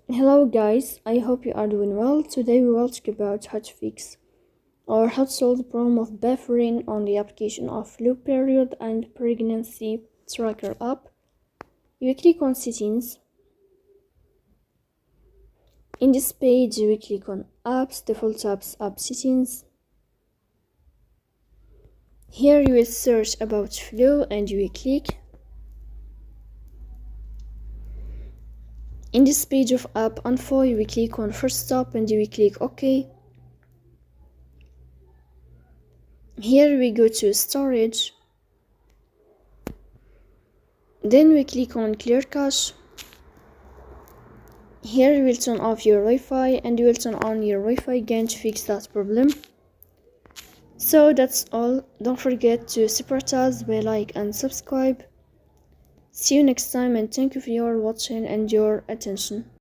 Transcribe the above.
Hello guys, I hope you are doing well. Today we will talk about how to fix or how to solve the problem of buffering on the application of loop period and pregnancy tracker app. You click on settings. In this page we click on apps, default apps, app settings. Here you will search about flow and you will click. In this page of app info you will click on first stop and you will click OK. Here we go to storage. Then we click on clear cache. Here you will turn off your Wi-Fi and you will turn on your Wi-Fi again to fix that problem. So that's all. Don't forget to support us by like and subscribe. See you next time and thank you for your watching and your attention.